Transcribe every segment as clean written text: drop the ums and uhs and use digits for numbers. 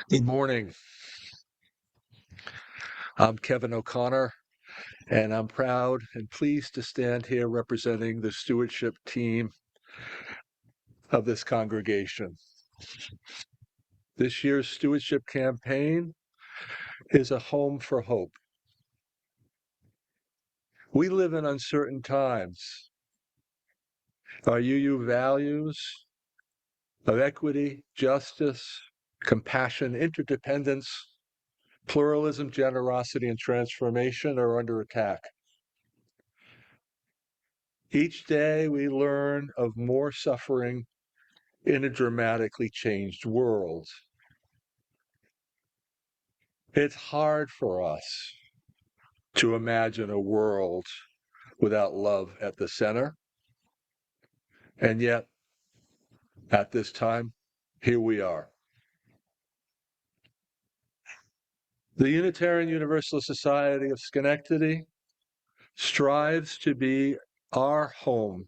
Good morning. I'm Kevin O'Connor, and I'm proud and pleased to stand here representing the stewardship team of this congregation. This year's Stewardship Campaign is a home for hope. We live in uncertain times. Our UU values of equity, justice, compassion, interdependence, pluralism, generosity, and transformation are under attack. Each day we learn of more suffering in a dramatically changed world. It's hard for us to imagine a world without love at the center. And yet, at this time, here we are. The Unitarian Universalist Society of Schenectady strives to be our home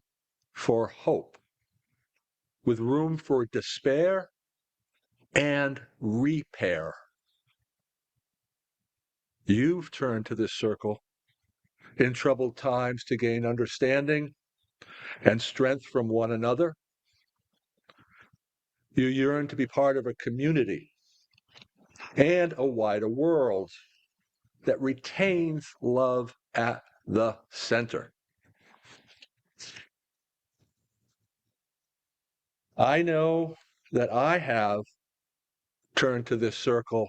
for hope, with room for despair and repair. You've turned to this circle in troubled times to gain understanding and strength from one another. You yearn to be part of a community and a wider world that retains love at the center. I know that I have turned to this circle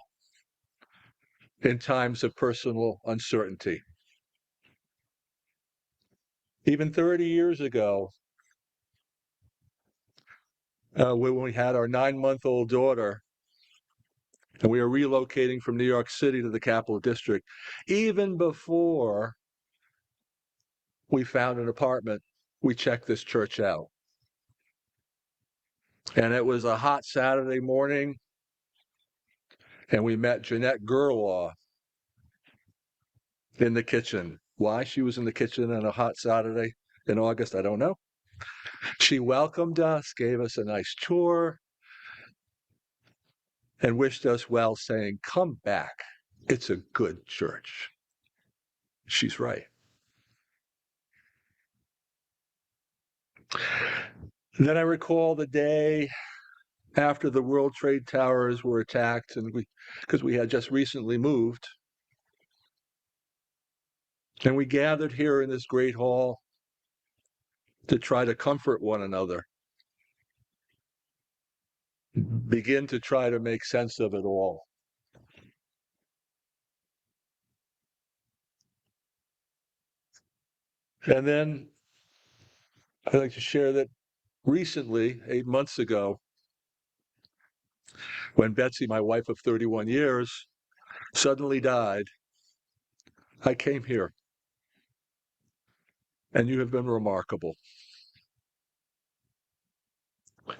in times of personal uncertainty. Even 30 years ago, when we had our 9-month-old daughter, and we were relocating from New York City to the Capital District, even before we found an apartment, we checked this church out. And it was a hot Saturday morning, and we met Jeanette Gerlaw in the kitchen. Why she was in the kitchen on a hot Saturday in August, I don't know. She welcomed us, gave us a nice tour, and wished us well, saying, "Come back. It's a good church." She's right. Then I recall the day after the World Trade Towers were attacked, and because we had just recently moved, and we gathered here in this great hall to try to comfort one another, begin to try to make sense of it all. And then I'd like to share that recently, 8 months ago, when Betsy, my wife of 31 years, suddenly died, I came here, and you have been remarkable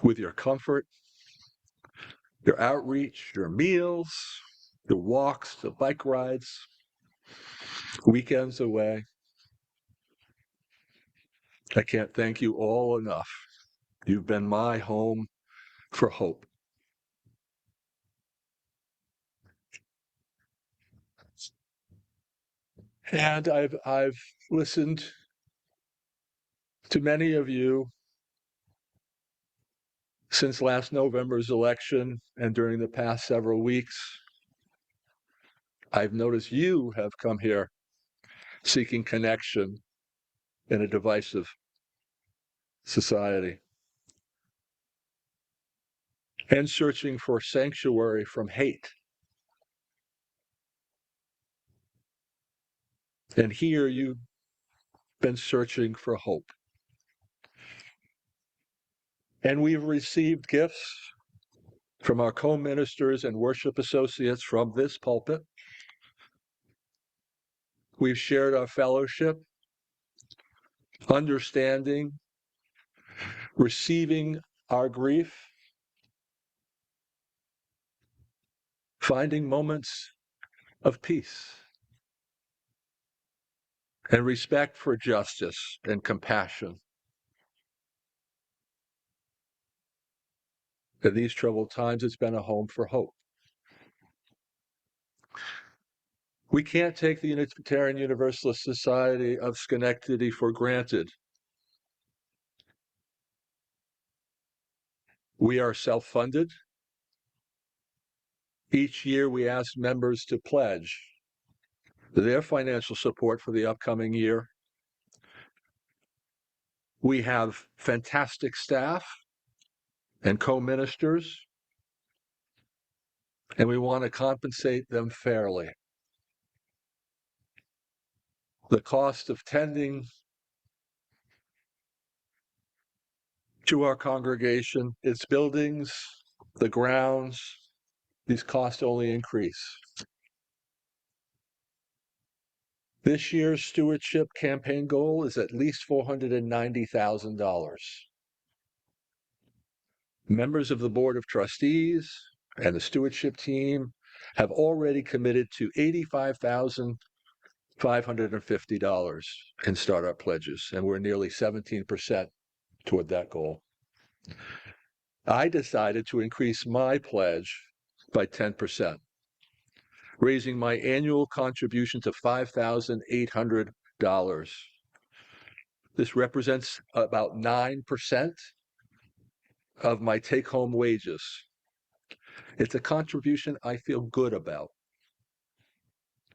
with your comfort, your outreach, your meals, your walks, the bike rides, weekends away. I can't thank you all enough. You've been my home for hope. And I've listened to many of you since last November's election and during the past several weeks. I've noticed you have come here seeking connection in a divisive society and searching for sanctuary from hate. And here you've been searching for hope. And we've received gifts from our co-ministers and worship associates from this pulpit. We've shared our fellowship, understanding, receiving our grief, finding moments of peace and respect for justice and compassion. In these troubled times, it's been a home for hope. We can't take the Unitarian Universalist Society of Schenectady for granted. We are self-funded. Each year, we ask members to pledge their financial support for the upcoming year. We have fantastic staff and co-ministers, and we want to compensate them fairly. The cost of tending to our congregation, its buildings, the grounds, these costs only increase. This year's stewardship campaign goal is at least $490,000. Members of the Board of Trustees and the stewardship team have already committed to $85,550 in startup pledges, and we're nearly 17% toward that goal. I decided to increase my pledge by 10%, raising my annual contribution to $5,800. This represents about 9% of my take-home wages. It's a contribution I feel good about.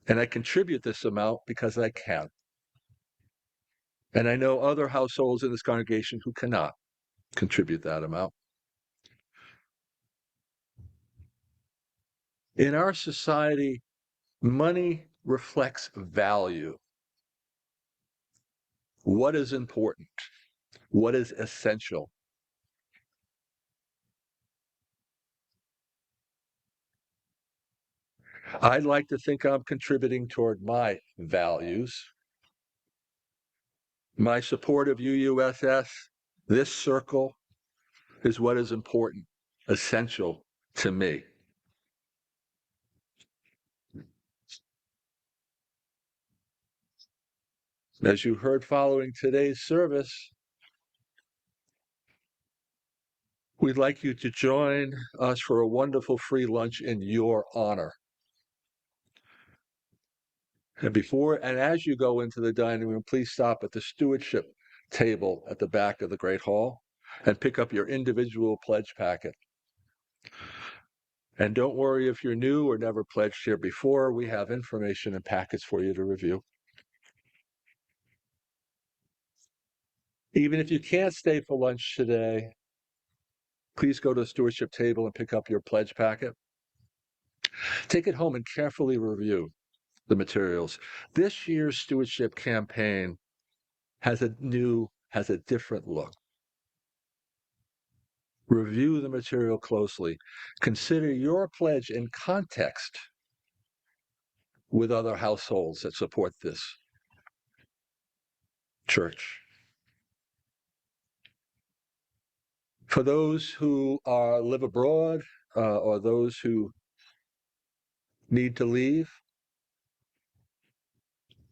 And I contribute this amount because I can. And I know other households in this congregation who cannot contribute that amount. In our society, money reflects value. What is important? What is essential? I'd like to think I'm contributing toward my values. My support of UUSS, this circle, is what is important, essential to me. As you heard following today's service, we'd like you to join us for a wonderful free lunch in your honor. And as you go into the dining room, please stop at the stewardship table at the back of the Great Hall and pick up your individual pledge packet. And don't worry if you're new or never pledged here before, we have information and packets for you to review. Even if you can't stay for lunch today, please go to the stewardship table and pick up your pledge packet. Take it home and carefully review the materials. This year's stewardship campaign has a different look. Review the material closely. Consider your pledge in context with other households that support this church. For those who live abroad or those who need to leave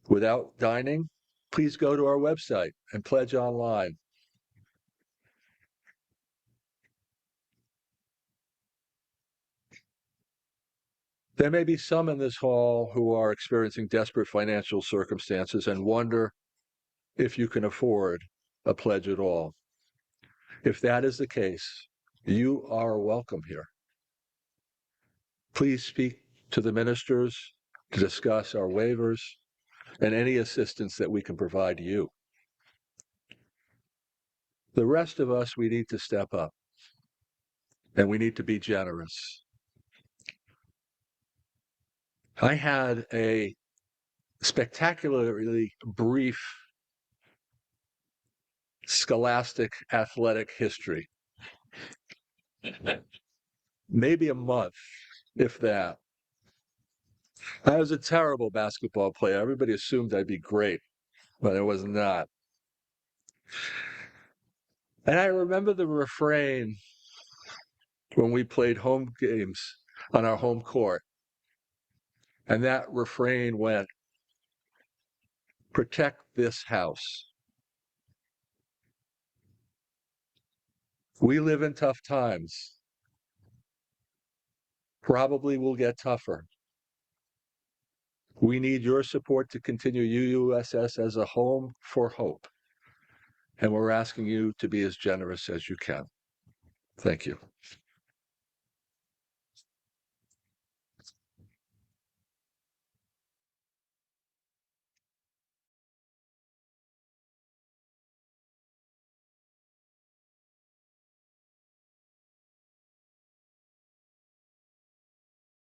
without dining, please go to our website and pledge online. There may be some in this hall who are experiencing desperate financial circumstances and wonder if you can afford a pledge at all. If that is the case, you are welcome here. Please speak to the ministers to discuss our waivers and any assistance that we can provide you. The rest of us, we need to step up and we need to be generous. I had a spectacularly brief scholastic athletic history, maybe a month, if that. I was a terrible basketball player. Everybody assumed I'd be great, but I was not. And I remember the refrain when we played home games on our home court. And that refrain went, "Protect this house." We live in tough times. probably will get tougher. We need your support to continue UUSS as a home for hope. And we're asking you to be as generous as you can. Thank you.